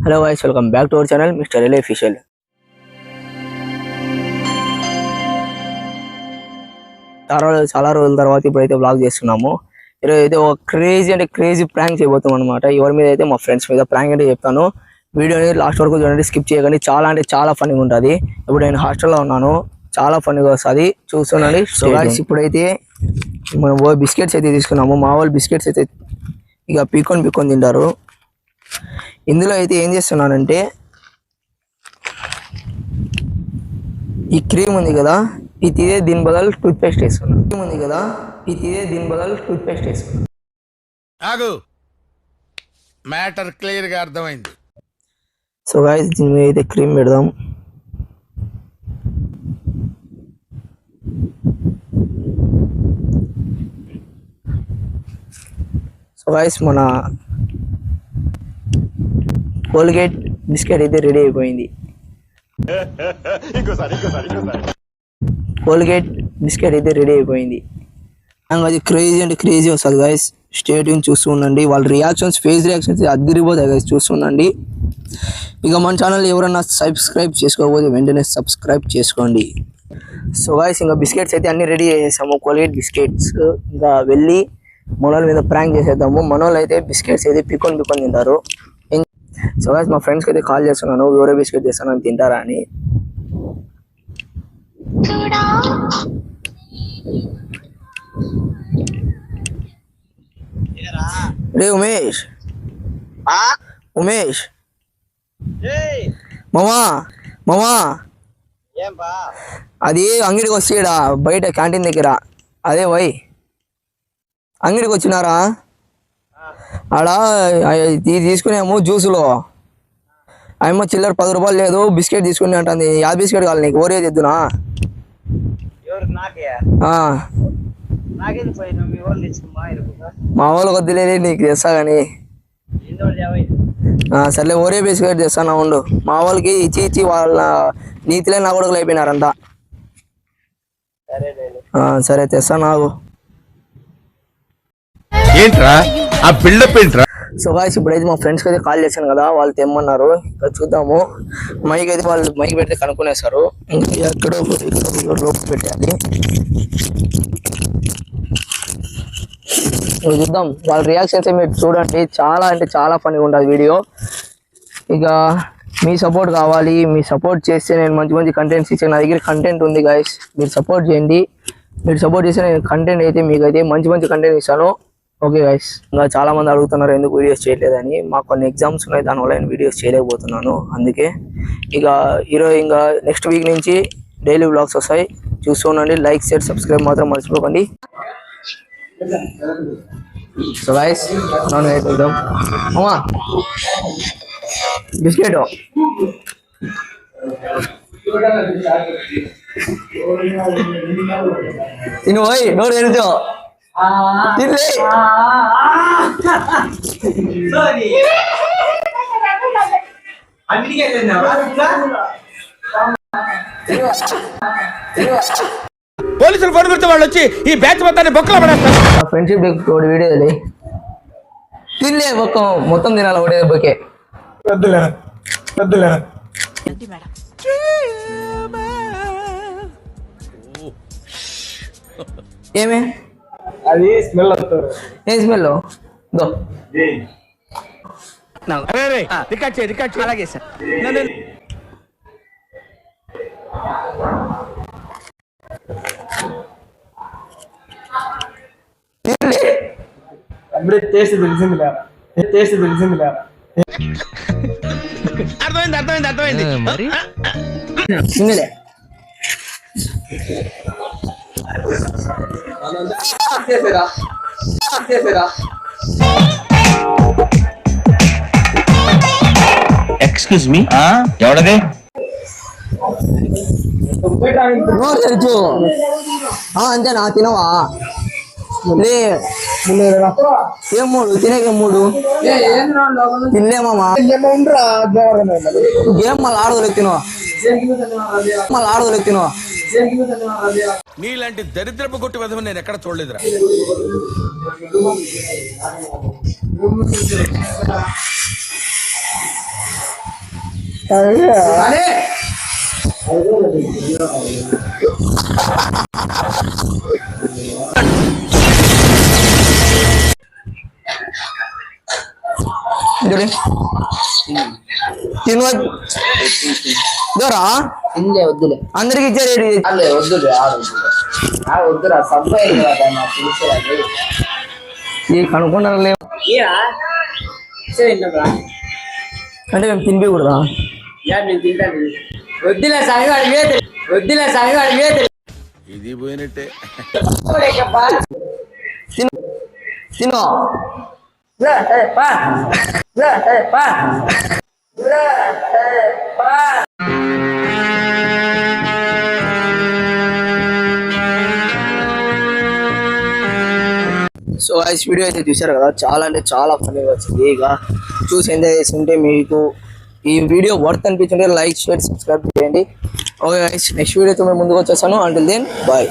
Hello guys, welcome back to our channel mister L official. చాలా రోజుల తర్వాత ఇప్పుడైతే వ్లాగ్ చేస్తున్నాము. ఈరోజు అయితే ఒక క్రేజీ ప్రాంక్ చేయబోతాం అనమాట. ఎవరి మీద అయితే మా ఫ్రెండ్స్ మీద ప్రాంక్ అంటే చెప్తాను. వీడియోని లాస్ట్ వరకు చూడండి, స్కిప్ చేయకండి. చాలా ఫన్నీగా ఉంటుంది. ఇప్పుడు నేను హాస్టల్లో ఉన్నాను, చాలా ఫన్నీగా వస్తుంది, చూస్తుండండి. సో గైస్, ఇప్పుడైతే మనం బిస్కెట్స్ అయితే తీసుకున్నాము. మా వాళ్ళు బిస్కెట్స్ అయితే ఇక పీక్కొని తింటారు. ఇందులో అయితే ఏం చేస్తున్నానంటే, ఈ క్రీమ్ ఉంది కదా, ఇది దీని బదులు టూత్ పేస్ట్ వేసుకున్నాను. మ్యాటర్ క్లియర్ గా అర్థమైంది. సో గైస్, దీని మీద అయితే క్రీమ్ పెడదాం. సో గైస్, మన కోల్గేట్ బిస్కెట్ అయితే రెడీ అయిపోయింది. అండ్ అది క్రేజీ వస్తుంది గైస్. స్టేట్ చూస్తూ ఉండండి. వాళ్ళ ఫేస్ రియాక్షన్స్ అదిరిపోతాయి గైస్, చూస్తుండండి. ఇక మన ఛానల్ ఎవరన్నా సబ్స్క్రైబ్ చేసుకోకపోతే వెంటనే సబ్స్క్రైబ్ చేసుకోండి. సో గైస్, ఇంకా బిస్కెట్స్ అయితే అన్ని రెడీ చేసేసాము, కోల్గేట్ బిస్కెట్స్. ఇంకా వెళ్ళి మనోళ్ళ మీద ప్రాంక్ చేసేద్దాము. మనోళ్ళు అయితే బిస్కెట్స్ అయితే పిక్కొని తింటారు. సో గైస్, మా ఫ్రెండ్స్కి అయితే కాల్ చేస్తున్నాను, ఎవరో బిస్కెట్ చేస్తాను తింటారా అని. రే ఉమేష్, మామా అది అంగడికి వచ్చేడా బయట క్యాంటీన్ దగ్గర. అదే వై అంగడికి వచ్చినారా? ఆడ తీసుకునేమో జ్యూసులో అమ్మ చిల్లర 10 రూపాయలు లేదు, బిస్కెట్ తీసుకుని అంటుంది. యా బిస్కెట్ కావాలి నీకు? ఓరియో తెద్దునా? మా వాళ్ళకి వద్దులేదు, నీకు తెస్తా కానీ. సర్లే, ఓరియో బిస్కెట్ తెస్తాను ఉండు. మా వాళ్ళకి ఇచ్చి వాళ్ళ నీతిలే నా కొడుకులు అయిపోయినారంతా. సరే తెస్తాను నాకు. ఏంట్రా ఆ బిల్డప్ ఏంట్రా? సో గాయ్స్, ఇప్పుడైతే మా ఫ్రెండ్స్కి అయితే కాల్ చేశాను కదా, వాళ్ళు తెమ్మన్నారు. ఇంకా చూద్దాము. మైక్ అయితే వాళ్ళు మైక్ పెడితే కనుక్కునేస్తారు. ఇంకా ఎక్కడో రోప్ పెట్టాలి. చూద్దాం వాళ్ళ రియాక్షన్స్ మీరు చూడండి. చాలా ఫన్నీగా ఉంటుంది వీడియో. ఇక మీ సపోర్ట్ కావాలి. మీ సపోర్ట్ చేస్తే నేను మంచి కంటెంట్స్ ఇచ్చాను. నా దగ్గర కంటెంట్ ఉంది గాయస్, మీరు సపోర్ట్ చేయండి. మీరు సపోర్ట్ చేస్తే నేను కంటెంట్ అయితే మీకు అయితే మంచి కంటెంట్ ఇస్తాను. ఓకే గైస్, ఇంకా చాలా మంది అడుగుతున్నారు ఎందుకు వీడియోస్ చేయలేదని. మాకు కొన్ని ఎగ్జామ్స్ ఉన్నాయి, దానివల్ల నేను వీడియోస్ చేయలేకపోతున్నాను. అందుకే ఇక ఈరోజు ఇంకా నెక్స్ట్ వీక్ నుంచి డైలీ వ్లాగ్స్ వస్తాయి, చూస్తూ ఉండండి. లైక్, షేర్, సబ్స్క్రైబ్ మాత్రం మర్చిపోకండి. సో గైస్, నాన్ వెజ్ చూద్దాం. అమ్మా బిస్కెట్ తిను పోయి నోరు తెరుచో. పోలీసులు ఫోన్ కొడితే వాళ్ళు వచ్చి ఈ బ్యాచ్ మొత్తాన్ని బొక్కలో పడేస్తారు. ఫ్రెండ్షిప్ ఒకటి వీడియో తినలే, బొక్క మొత్తం తినాలి ఒకటే దెబ్బకే. ఏమే అది స్మెల్ వస్తుంది. ఏం స్మెల్? రికార్డ్ అలాగే సార్. టేస్ట్ తెలిసింది లేదా? అర్థమైంది మరి తినలే. ఎక్స్క్యూజ్ మీ, ఎవడది? నోరు తెరుచు. అంతేనా? తినవా? లే ఏం మూడు తినేకేం మూడు తినలేమా? గేమ్ మళ్ళీ ఆడదలకు తినవా? నీలాంటి దరిద్రపు కొట్టి విధం నేను ఎక్కడ చూడలేదురా. దూరా ఇందులే వద్దులే అందరికి ఇచ్చారు అల్లే వద్దులే వద్దురా సబ్బు అయింది కదా నాకు తెలిసేది ఈ కనుక్కుంటారు లేవు అంటే మేము తినిపించకూడదా నేను తింటాను వద్దులే సాగివాడి మీద వద్దులే సాగివాడి మీద ఇది పోయినట్టే తిను తిను సో ఈ వీడియో అయితే చూసారు కదా, చాలా అంటే చాలా ఫన్నీగా వచ్చింది. ఇక చూసి ఎంజాయ్ చేస్తుంటే మీకు ఈ వీడియో వర్త్ అనిపించుంటే లైక్ షేర్ సబ్స్క్రైబ్ చేయండి. ఓకే గైస్, నెక్స్ట్ వీడియోతో మేము ముందుకు వచ్చేస్తాను. Until then bye.